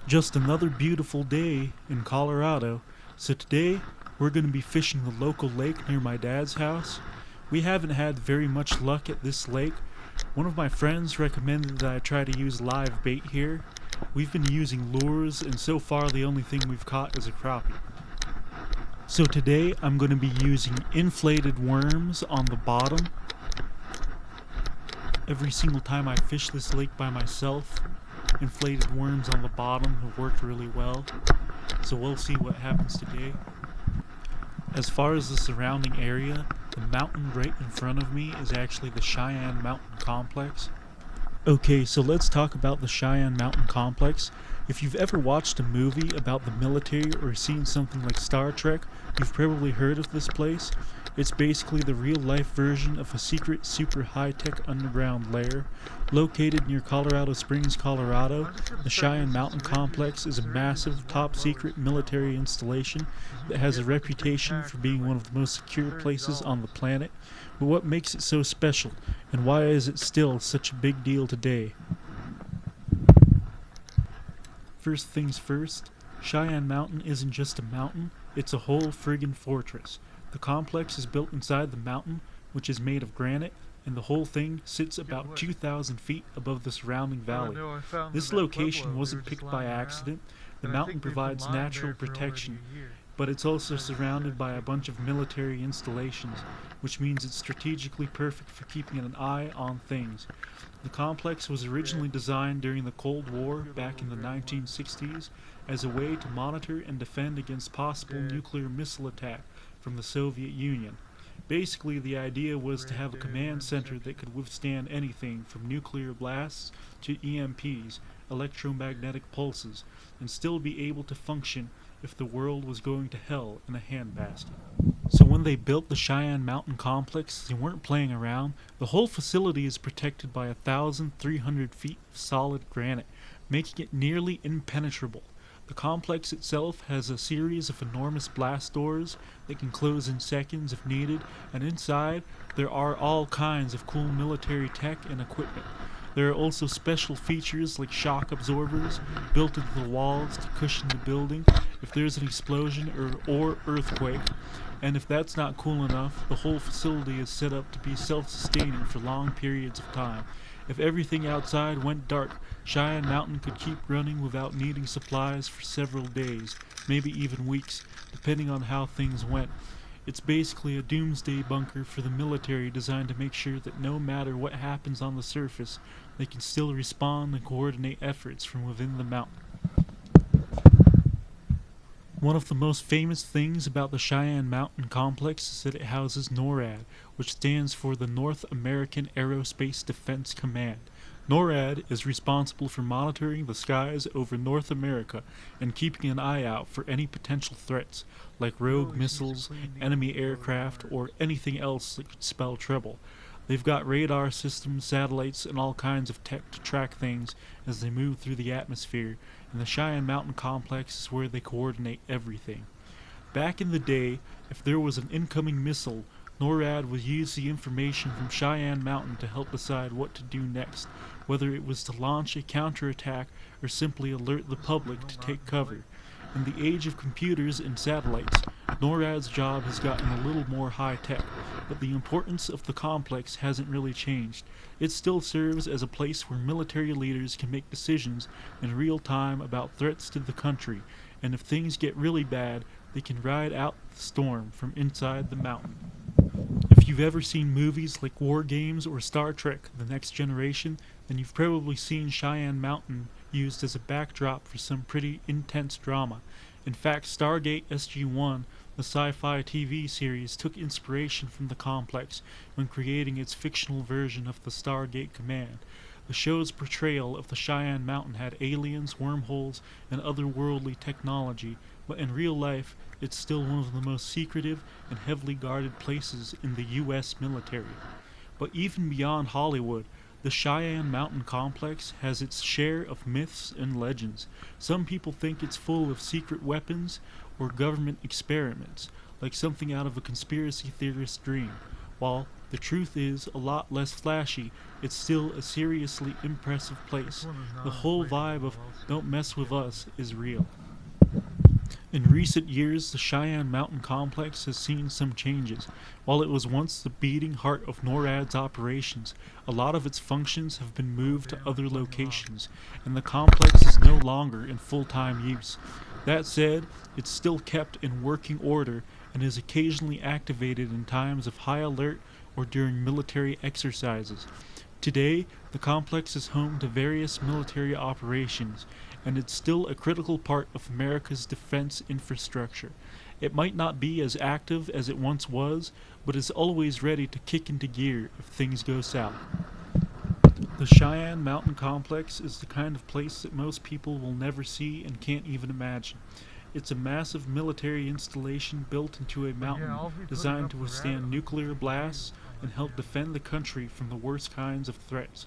Just another beautiful day in Colorado. So today we're going to be fishing the local lake near my dad's house. We haven't had very much luck at this lake. One of my friends recommended that I try to use live bait here. We've been using lures, and so far the only thing we've caught is a crappie. So today I'm going to be using inflated worms on the bottom. Every single time I fish this lake by myself, inflated worms on the bottom have worked really well. So we'll see what happens today. As far as the surrounding area, the mountain right in front of me is actually the Cheyenne Mountain complex. Okay, so let's talk about the Cheyenne Mountain complex. If you've ever watched a movie about the military or seen something like Star Trek, you've probably heard of this place. It's basically the real-life version of a secret, super high-tech underground lair. Located near Colorado Springs, Colorado, the Cheyenne Mountain complex is a massive, top-secret military installation that has a reputation for being one of the most secure places on the planet. But what makes it so special, and why is it still such a big deal today? First things first, Cheyenne Mountain isn't just a mountain, it's a whole friggin' fortress. The complex is built inside the mountain, which is made of granite, and the whole thing sits about 2,000 feet above the surrounding valley. This location wasn't picked by accident. The mountain provides natural protection, but it's also surrounded by a bunch of military installations, which means it's strategically perfect for keeping an eye on things. The complex was originally designed during the Cold War back in the 1960s as a way to monitor and defend against possible nuclear missile attack from the Soviet Union. Basically, the idea was to have a command center that could withstand anything from nuclear blasts to EMPs, electromagnetic pulses, and still be able to function if the world was going to hell in a handbasket. So when they built the Cheyenne Mountain complex, they weren't playing around. The whole facility is protected by 1,300 feet of solid granite, making it nearly impenetrable. The complex itself has a series of enormous blast doors that can close in seconds if needed, and inside there are all kinds of cool military tech and equipment. There are also special features like shock absorbers built into the walls to cushion the building if there's an explosion or earthquake. And if that's not cool enough, the whole facility is set up to be self-sustaining for long periods of time. If everything outside went dark, Cheyenne Mountain could keep running without needing supplies for several days, maybe even weeks, depending on how things went. It's basically a doomsday bunker for the military designed to make sure that no matter what happens on the surface, they can still respond and coordinate efforts from within the mountain. One of the most famous things about the Cheyenne Mountain complex is that it houses NORAD, which stands for the North American Aerospace Defense Command. NORAD is responsible for monitoring the skies over North America and keeping an eye out for any potential threats, like rogue missiles, enemy aircraft, or anything else that could spell trouble. They've got radar systems, satellites, and all kinds of tech to track things as they move through the atmosphere, and the Cheyenne Mountain complex is where they coordinate everything. Back in the day, if there was an incoming missile, NORAD would use the information from Cheyenne Mountain to help decide what to do next, whether it was to launch a counterattack or simply alert the public to take cover. In the age of computers and satellites, NORAD's job has gotten a little more high-tech, but the importance of the complex hasn't really changed. It still serves as a place where military leaders can make decisions in real time about threats to the country, and if things get really bad, they can ride out the storm from inside the mountain. If you've ever seen movies like War Games or Star Trek: The Next Generation, then you've probably seen Cheyenne Mountain used as a backdrop for some pretty intense drama. In fact, Stargate SG-1, the sci-fi TV series, took inspiration from the complex when creating its fictional version of the Stargate Command. The show's portrayal of the Cheyenne Mountain had aliens, wormholes, and otherworldly technology, but in real life, it's still one of the most secretive and heavily guarded places in the U.S. military. But even beyond Hollywood, the Cheyenne Mountain complex has its share of myths and legends. Some people think it's full of secret weapons or government experiments, like something out of a conspiracy theorist's dream, while The truth is a lot less flashy. It's still a seriously impressive place. The whole vibe of "don't mess with us" is real. In recent years, the Cheyenne Mountain complex has seen some changes. While it was once the beating heart of NORAD's operations, a lot of its functions have been moved to other locations, and the complex is no longer in full-time use. That said, it's still kept in working order and is occasionally activated in times of high alert or during military exercises. Today, the complex is home to various military operations, and it's still a critical part of America's defense infrastructure. It might not be as active as it once was, but is always ready to kick into gear if things go south. The Cheyenne Mountain Complex is the kind of place that most people will never see and can't even imagine. It's a massive military installation built into a mountain designed to withstand nuclear blasts and help defend the country from the worst kinds of threats.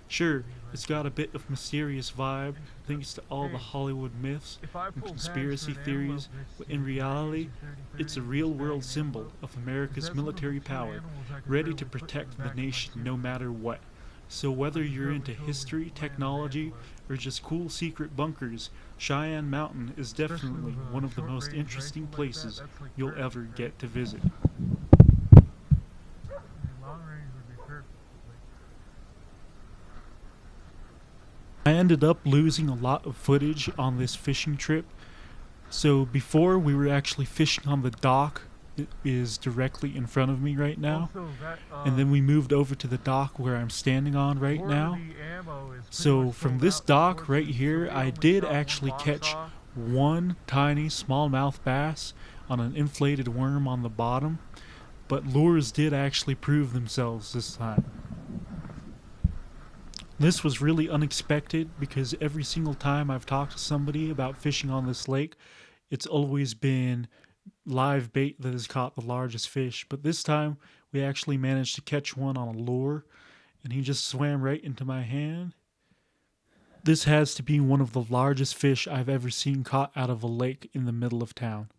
Sure, it's got a bit of mysterious vibe thanks to all the Hollywood myths and conspiracy theories, but in reality, it's a real-world symbol of America's military power, ready to protect the nation no matter what. So whether you're into history, technology, or just cool secret bunkers, Cheyenne Mountain is definitely one of the most interesting places you'll ever get to visit. I ended up losing a lot of footage on this fishing trip. So before we were actually fishing on the dock that is directly in front of me right now. And then we moved over to the dock where I'm standing on right now. So from this dock right here, I did actually catch one tiny smallmouth bass on an inflated worm on the bottom. But lures did actually prove themselves this time. This was really unexpected because every single time I've talked to somebody about fishing on this lake, it's always been live bait that has caught the largest fish. But this time we actually managed to catch one on a lure, and he just swam right into my hand. This has to be one of the largest fish I've ever seen caught out of a lake in the middle of town.